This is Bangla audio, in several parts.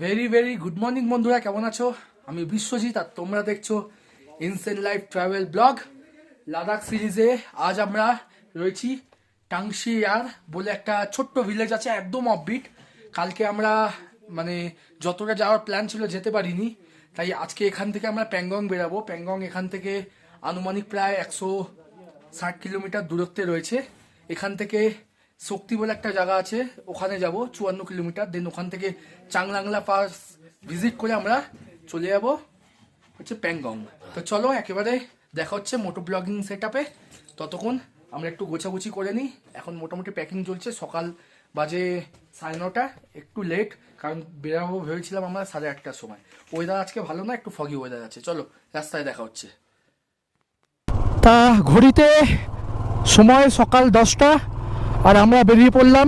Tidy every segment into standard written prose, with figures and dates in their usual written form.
ভেরি ভেরি গুড মর্নিং বন্ধুরা, কেমন আছো? আমি বিশ্বজিৎ আর তোমরা দেখছো insane life travel blog. Ladakh সিরিজে আজ আমরা রয়েছি টাংশিয়ার বলে একটা ছোট্ট ভিলেজ আছে, একদম অফবিট। কালকে আমরা যতটা যাওয়ার প্ল্যান ছিল যেতে পারিনি, তাই আজকে এখান থেকে আমরা প্যাংগং বেরাবো। প্যাংগং এখান থেকে আনুমানিক প্রায় 160 কিলোমিটার দূরত্বে রয়েছে। এখান থেকে শক্তি বলে একটা জায়গা আছে, ওখানে যাব 54 কিলোমিটার। দেন ওখান থেকে চাংলাংলা পাস ভিজিট করে আমরা চলে যাব হচ্ছে প্যাংগং। তো চলো একেবারে দেখা হচ্ছে মোটো ব্লগিং সেট আপে। ততক্ষণ আমরা একটু গোছাগুছি করে নিই। এখন মোটামুটি প্যাকিং চলছে, সকাল বাজে 9:30, একটু লেট, কারণ বেরাবো ভেবেছিলাম আমরা 8:30টার সময়। ওয়েদার আজকে ভালো না, একটু ফগি ওয়েদার আছে। চলো রাস্তায় দেখা হচ্ছে। তা ঘড়িতে সময় সকাল 10টা, আর আমরা বেরিয়ে পড়লাম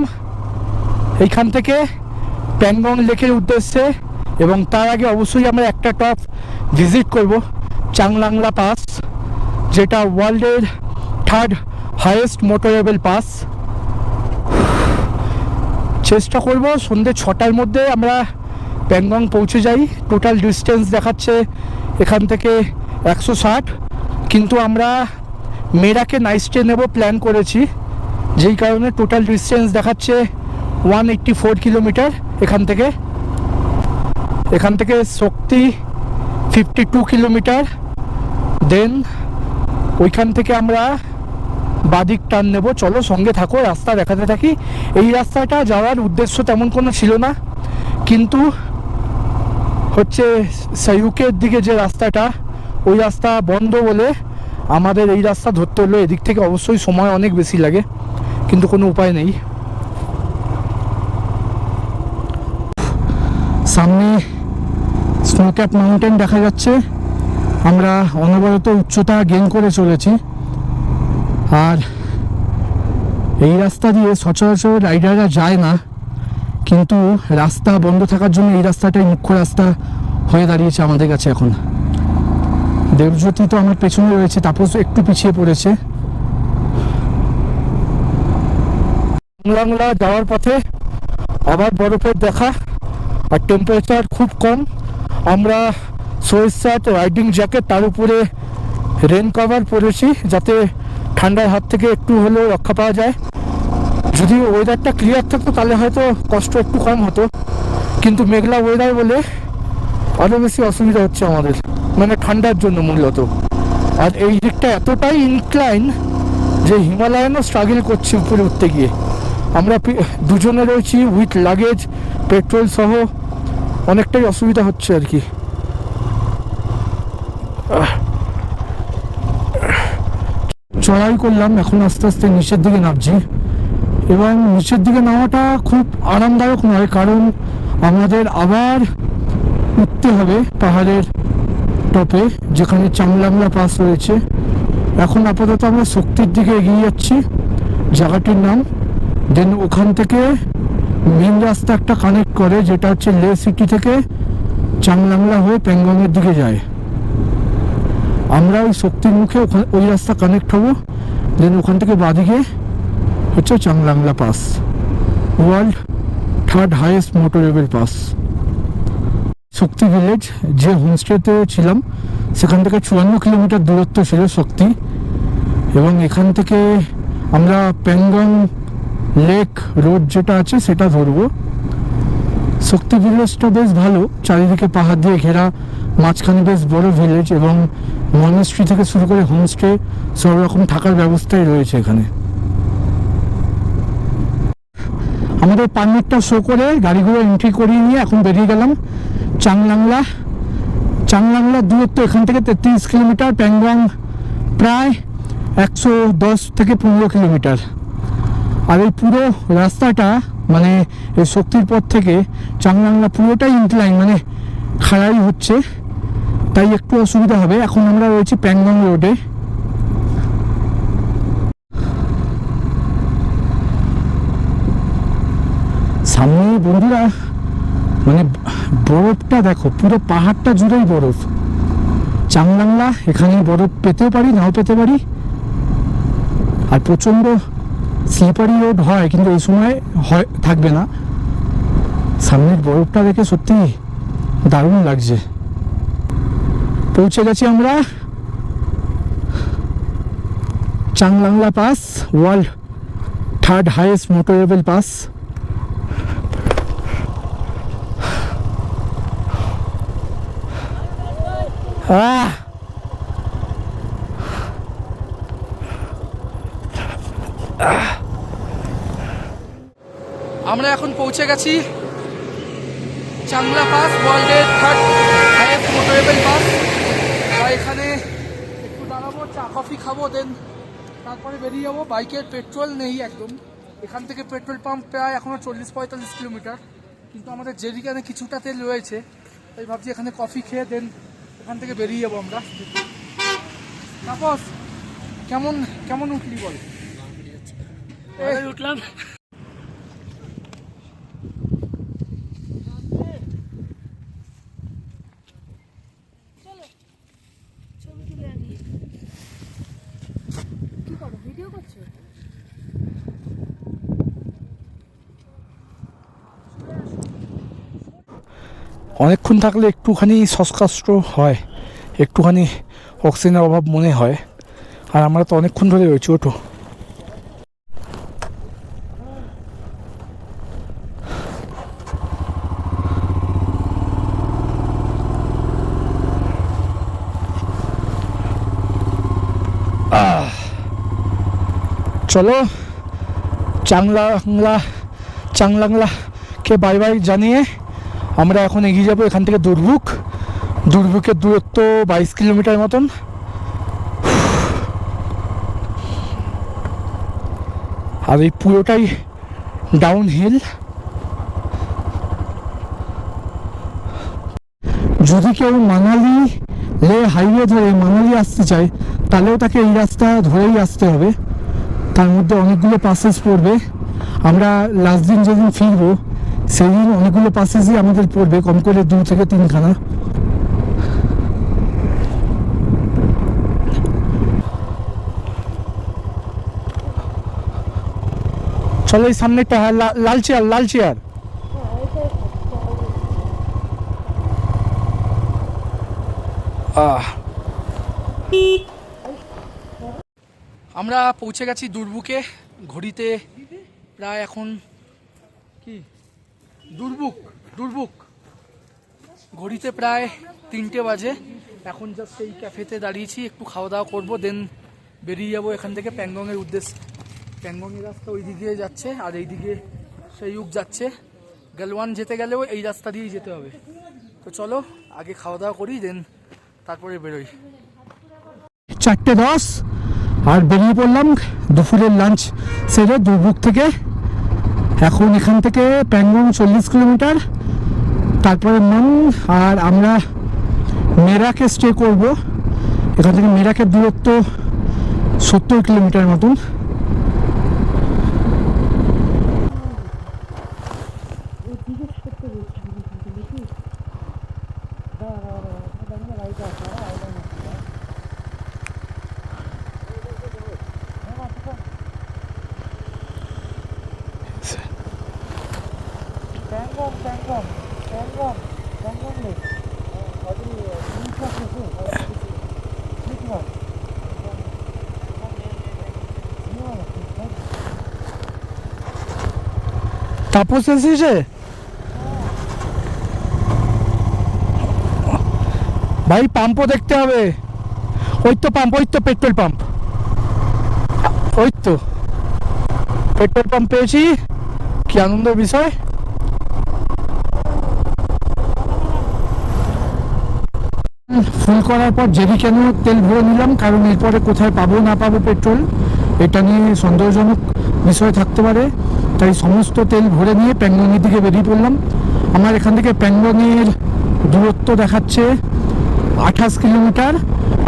এইখান থেকে প্যাংগং লেকের উদ্দেশ্যে। এবং তার আগে অবশ্যই আমরা একটা টপ ভিজিট করব, চাংলাংলা পাস, যেটা ওয়ার্ল্ডের 3rd হাইয়েস্ট মোটরেবল পাস। চেষ্টা করব সন্ধ্যে 6টার মধ্যে আমরা প্যাংগং পৌঁছে যাই। টোটাল ডিস্টেন্স দেখাচ্ছে এখান থেকে 160, কিন্তু আমরা মেরাকে নাইট স্টে নেব প্ল্যান করেছি, যেই কারণে টোটাল ডিস্টেন্স দেখাচ্ছে 184 কিলোমিটার। এখান থেকে শক্তি 52 কিলোমিটার। দেন ওইখান থেকে আমরা বাদিক টার্ন নেব। চলো সঙ্গে থাকো, রাস্তা দেখাতে থাকি। এই রাস্তাটা যাওয়ার উদ্দেশ্য তেমন কোনো ছিল না, কিন্তু হচ্ছে সাইউকের দিকে যে রাস্তাটা, ওই রাস্তা বন্ধ বলে আমাদের এই রাস্তা ধরতে হলো। এদিক থেকে অবশ্যই সময় অনেক বেশি লাগে, কিন্তু কোনো উপায় নেই। সামনে স্নোক্যাপ মাউন্টেন দেখা যাচ্ছে। আমরা অনবরত উচ্চতা গেইন করে চলেছি, আর এই রাস্তা দিয়ে সচরাচর রাইডাররা যায় না, কিন্তু রাস্তা বন্ধ থাকার জন্য এই রাস্তাটাই মুখ্য রাস্তা হয়ে দাঁড়িয়েছে আমাদের কাছে এখন। দেবজ্যোতি তো আমার পেছনে রয়েছে, তাপস একটু পিছিয়ে পড়েছে। চাংলাংলা যাওয়ার পথে আবার বরফের দেখা, আর টেম্পারেচার খুব কম। আমরা সোয়েট শার্ট, রাইডিং জ্যাকেট, তার উপরে রেন কভার পরেছি, যাতে ঠান্ডার হাত থেকে একটু হলেও রক্ষা পাওয়া যায়। যদি ওয়েদারটা ক্লিয়ার থাকতো তাহলে হয়তো কষ্ট একটু কম হতো, কিন্তু মেঘলা ওয়েদার বলে আরও বেশি অসুবিধা হচ্ছে আমাদের, ঠান্ডার জন্য মূলত। আর এই দিকটা এতটাই ইনক্লাইন যে হিমালয়ানও স্ট্রাগল করছে উপরে উঠতে গিয়ে। আমরা দুজনে রয়েছি উইথ লাগেজ, পেট্রোল সহ, অনেকটাই অসুবিধা হচ্ছে আর কি। চড়াই করলাম, এখন আস্তে আস্তে নিচের দিকে নামছি। এবং নিচের দিকে নামাটা খুব আরামদায়ক নয়, কারণ আমাদের আবার উঠতে হবে পাহাড়ের টপে, যেখানে চাংলাংলা পাস রয়েছে। এখন আপাতত আমরা শক্তির দিকে এগিয়ে যাচ্ছি, জায়গাটির নাম। দেন ওখান থেকে মেন রাস্তা একটা কানেক্ট করে, যেটা হচ্ছে লে সিটি থেকে চাংলাংলা হয়ে প্যাংগংয়ের দিকে যায়। আমরা ওই শক্তির মুখে ওই রাস্তা কানেক্ট হব। দেন ওখান থেকে বাদিকে হচ্ছে Changla pass, world 3rd highest motorable pass. Shakti village, যে হোমস্টেতে ছিলাম সেখান থেকে 54 কিলোমিটার দূরত্ব ছিল শক্তি। এবং এখান থেকে আমরা প্যাংগং লেক রোড যেটা আছে সেটা ধরবো। শক্তি ভিলেজটা বেশ ভালো, চারিদিকে পাহাড় দিয়ে ঘেরা, মাঝখানে বেশ বড় ভিলেজ, এবং মনেস্ট্রি থেকে শুরু করে হোমস্টে সব রকম থাকার ব্যবস্থাই রয়েছে এখানে। আমাদের পারমিটটা শো করে গাড়িগুলো এন্ট্রি করিয়ে নিয়ে এখন বেরিয়ে গেলাম চাংলাংলা দূরত্ব এখান থেকে 33 কিলোমিটার, প্যাংগং প্রায় 110 থেকে 15 কিলোমিটার। আর এই পুরো রাস্তাটা এই শক্তির পথ থেকে চাংলাংলা পুরোটাই ইনক্লাইন, খাড়াই হচ্ছে, তাই একটু অসুবিধা হবে। এখন আমরা রয়েছি প্যাংগং রোডে। সামনে বন্ধুরা বরফটা দেখো, পুরো পাহাড়টা জুড়েই বরফ। চাংলাংলা, এখানে বরফ পেতেও পারি, নাও পেতে পারি। আর প্রচণ্ড স্লিপারি রোড হয়, কিন্তু এই সময় থাকবে না। সামনের বরফটা দেখে সত্যি দারুণ লাগছে। পৌঁছে গেছি আমরা Changla pass, world third highest motorable pass. আমরা এখন পৌঁছে গেছি চাংলা পাস, ওয়ার্ল্ডের থার্ড হাইয়েস্ট মোটরেবল পাস। এখানে একটু দাঁড়াবো, চা কফি খাবো, দেন তারপরে বেরিয়ে যাবো। বাইকের পেট্রোল নেই একদম, এখান থেকে পেট্রোল পাম্প প্রায় এখনও 40-45 কিলোমিটার, কিন্তু আমাদের জেরিকানে কিছুটা তেল রয়েছে, তাই ভাবছি এখানে কফি খেয়ে দেন এখান থেকে বেরিয়ে যাবো আমরা। তাপস, কেমন কেমন উঠলি বল? উঠলাম। অনেকক্ষণ থাকলে একটুখানি শ্বাসকষ্ট হয়, একটুখানি অক্সিজেনের অভাব মনে হয়, আর আমরা তো অনেকক্ষণ ধরে রয়েছি। ওঠো। চলো চাংলাংলাকে বাই বাই জানিয়ে আমরা এখন এগিয়ে যাবো এখান থেকে দুর্ভুকের দূরত্ব 22 কিলোমিটার মতন। আর এই পুরোটাই ডাউন হিল। যদি কেউ মানালি লে হাইওয়ে ধরে মানালি আসতে চায়, তাহলেও তাকে এই রাস্তা ধরেই আসতে হবে। তার মধ্যে অনেকগুলো পাসেস পড়বে। আমরা লাস্ট দিন যেদিন ফিরবো সেদিন অনেকগুলো পাসেসই আমাদের পড়বে, কম করে 2 থেকে 3খানা। চলো এই সামনে একটা লাল চেয়ার। আমরা পৌঁছে গেছি দুর্ভুকে। ঘড়িতে প্রায় এখন কি দুর্ভুক ঘড়িতে প্রায় 3টে বাজে। এখন জাস্ট এই ক্যাফেতে দাঁড়িয়েছি, একটু খাওয়া দাওয়া করবো, দেন বেরিয়ে যাবো এখান থেকে প্যাংগংয়ের উদ্দেশ্যে। প্যাংগংয়ের রাস্তা ওই দিকে যাচ্ছে, আর এই দিকে সেইউক যাচ্ছে। গালওয়ান যেতে গেলেও এই রাস্তা দিয়েই যেতে হবে। তো চলো আগে খাওয়া দাওয়া করি, দেন তারপরে বেরোই। 4:10 আর বেরিয়ে পড়লাম দুপুরের লাঞ্চ সেরে দুর্ভুক থেকে। এখন এখান থেকে প্যাংগং 40 কিলোমিটার, তারপরে আর আমরা মেরাকে স্টে করব। এখান থেকে মেরাকের দূরত্ব 70 কিলোমিটার মতন। তাপস এসেছে ভাই, পাম্পও দেখতে হবে। ওই তো পেট্রোল পাম্প, ওই তো পেট্রোল পাম্প পেয়েছি। কি আনন্দের বিষয়। ফুল করার পর জেরিকেনও তেল ভরে নিলাম, কারণ এরপরে কোথায় পাবো না পাবো পেট্রোল এটা নিয়ে সন্দেহজনক বিষয় থাকতে পারে। তাই সমস্ত তেল ভরে নিয়ে প্যাংগংয়ের দিকে বেরিয়ে পড়লাম। আমার এখান থেকে প্যাংগংয়ের দূরত্ব দেখাচ্ছে 28 কিলোমিটার,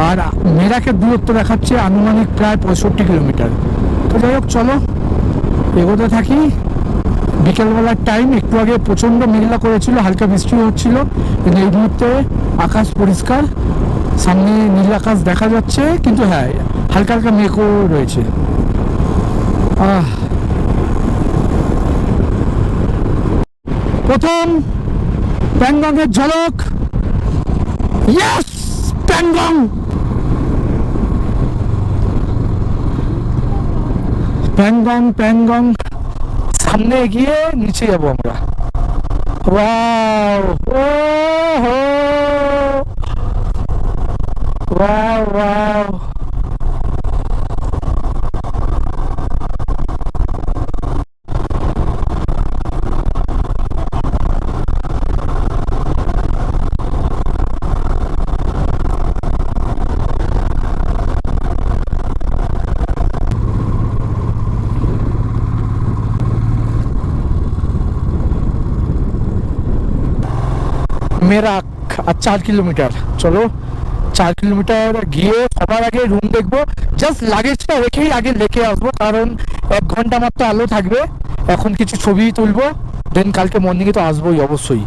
আর মেরাকের দূরত্ব দেখাচ্ছে আনুমানিক প্রায় 65 কিলোমিটার। তো যাই হোক, চলো এগোতে থাকি। বিকেলবেলার টাইম, একটু আগে প্রচণ্ড মেঘলা করেছিল, হালকা বৃষ্টি হচ্ছিল, কিন্তু এই মুহূর্তে আকাশ পরিষ্কার, সামনে নীল আকাশ দেখা যাচ্ছে, কিন্তু হ্যাঁ হালকা হালকা মেঘও রয়েছে। প্রথম প্যাংগংয়ের ঝলক। ইয়েস, প্যাংগং। প্যাংগং প্যাংগং। সামনে এগিয়ে নিচে যাবো আমরা। ওয়াও, ওহো, ওয়াও ওয়াও। মেরাক আর 4 কিলোমিটার। চলো 4 কিলোমিটার গিয়ে সবার আগে রুম দেখবো। জাস্ট লাগেজটা রেখেই আগে লেকে আসবো, কারণ 1 ঘন্টা মাত্র আলো থাকবে। এখন কিছু ছবি তুলবো, দেন কালকে মর্নিংয়ে তো আসবোই অবশ্যই।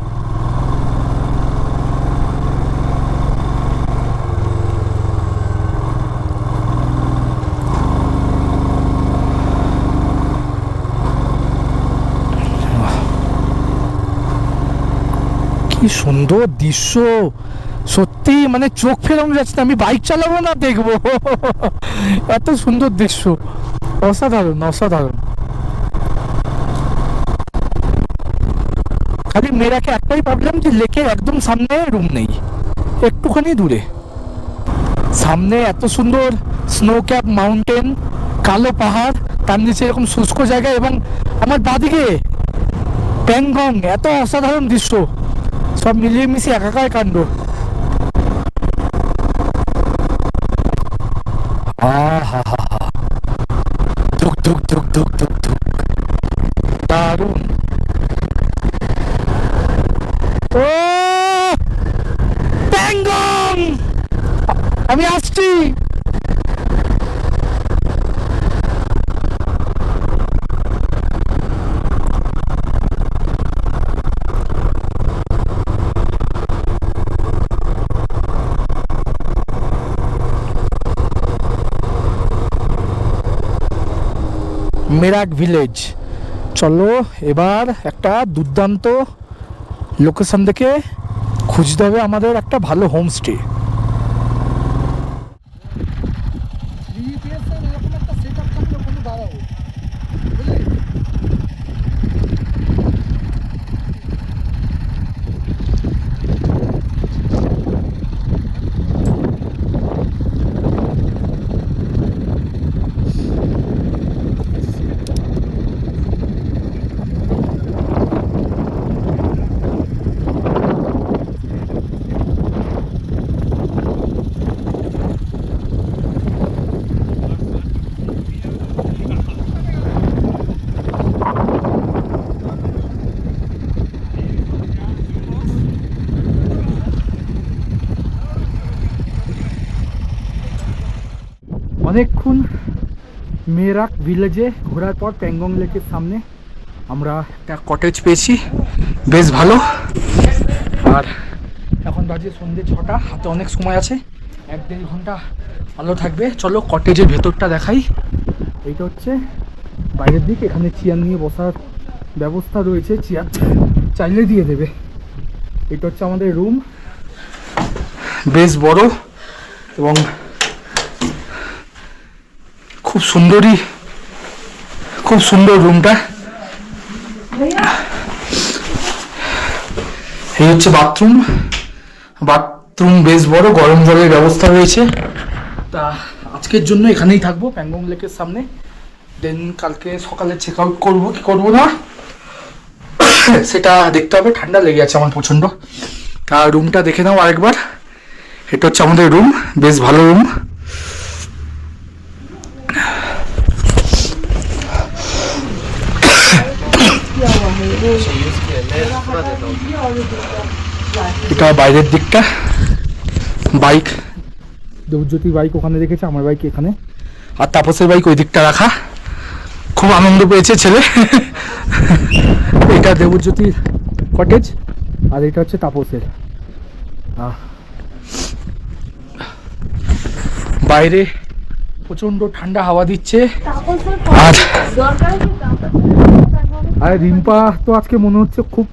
কি সুন্দর দৃশ্য, সত্যি মানে চোখ ফেরানো যাচ্ছে না। আমি বাইক চালাবো না দেখবো, এত সুন্দর দৃশ্য, অসাধারণ অসাধারণ। খালি মেয়েরাকে একটাই প্রবলেম যে লেকের একদম সামনে রুম নেই, একটুখানি দূরে। সামনে এত সুন্দর স্নো ক্যাপ মাউন্টেন, কালো পাহাড়, তার নিচে এরকম শুষ্ক জায়গা, এবং আমার বাদিকে প্যাংগং। এত অসাধারণ দৃশ্য, সব মিলিয়ে মিশিয়ে একাকার কাণ্ড। ধুক ধুক ধুক ধুক ধুক ধুক, দারুণ। ও প্যাংগং, আমি আসছি। মেরাক ভিলেজ। চলো এবার একটা দুর্দান্ত লোকেশন দেখে খুঁজতে হবে আমাদের একটা ভালো হোমস্টে। অনেকক্ষণ মেরাক ভিলেজে ঘোরার পর প্যাংগং লেকের সামনে আমরা একটা কটেজ পেয়েছি, বেশ ভালো। আর এখন বাজে সন্ধ্যে 6টা, হাতে অনেক সময় আছে, 1-1.5 ঘন্টা আলো থাকবে। চলো কটেজের ভেতরটা দেখাই। এইটা হচ্ছে বাইরের দিক, এখানে চেয়ার নিয়ে বসার ব্যবস্থা রয়েছে, চেয়ার চাইলে দিয়ে দেবে। এটা হচ্ছে আমাদের রুম, বেশ বড় এবং খুব সুন্দর রুমটা। এই হচ্ছে বাথরুম বেশ বড়, গরম জলের ব্যবস্থা রয়েছে। তা আজকের জন্য এখানেই থাকবো প্যাংগং লেকের সামনে, দেন কালকে সকালে চেক আউট করবো কি করবো না সেটা দেখতে হবে। ঠান্ডা লেগে আছে আমার প্রচন্ড। আর রুমটা দেখে নাও আরেকবার। এটা হচ্ছে আমাদের রুম, বেশ ভালো রুম। এটা বাইরের দিকটা, বাইক দেবজ্যোতির বাইক ওখানে রেখেছে, আমার বাইক এখানে, আর তাপসের বাইক ওই দিকটা রাখা। খুব আনন্দ পেয়েছে ছেলে। এটা দেবজ্যোতির কটেজ আর এটা হচ্ছে তাপসের। বাইরে প্রচন্ড ঠান্ডা হাওয়া দিচ্ছে। আর রিম্পা তো আজকে মনে হচ্ছে খুব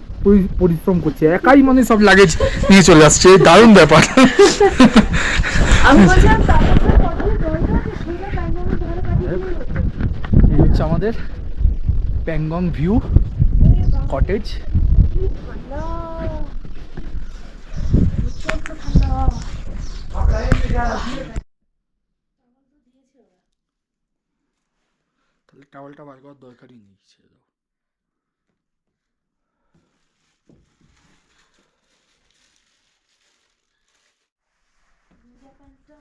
পরিশ্রম করছে, একাই মানে সব লাগেজ নিয়ে চলে আসছে, দারুণ ব্যাপার। আমি বলছিলাম তাপসের কতদিন দরকার আছে সোজা প্যান্ডেলের ধারে পাঠিয়ে দিলেই হতো। এই হচ্ছে আমাদের প্যাংগং ভিউ কটেজ। কি ঠান্ডা, প্রচন্ড ঠান্ডা। তাহলে টাওয়ালটা বার করার দরকারই নেই, ছেড়ে দাও। নিজের প্যান্টটা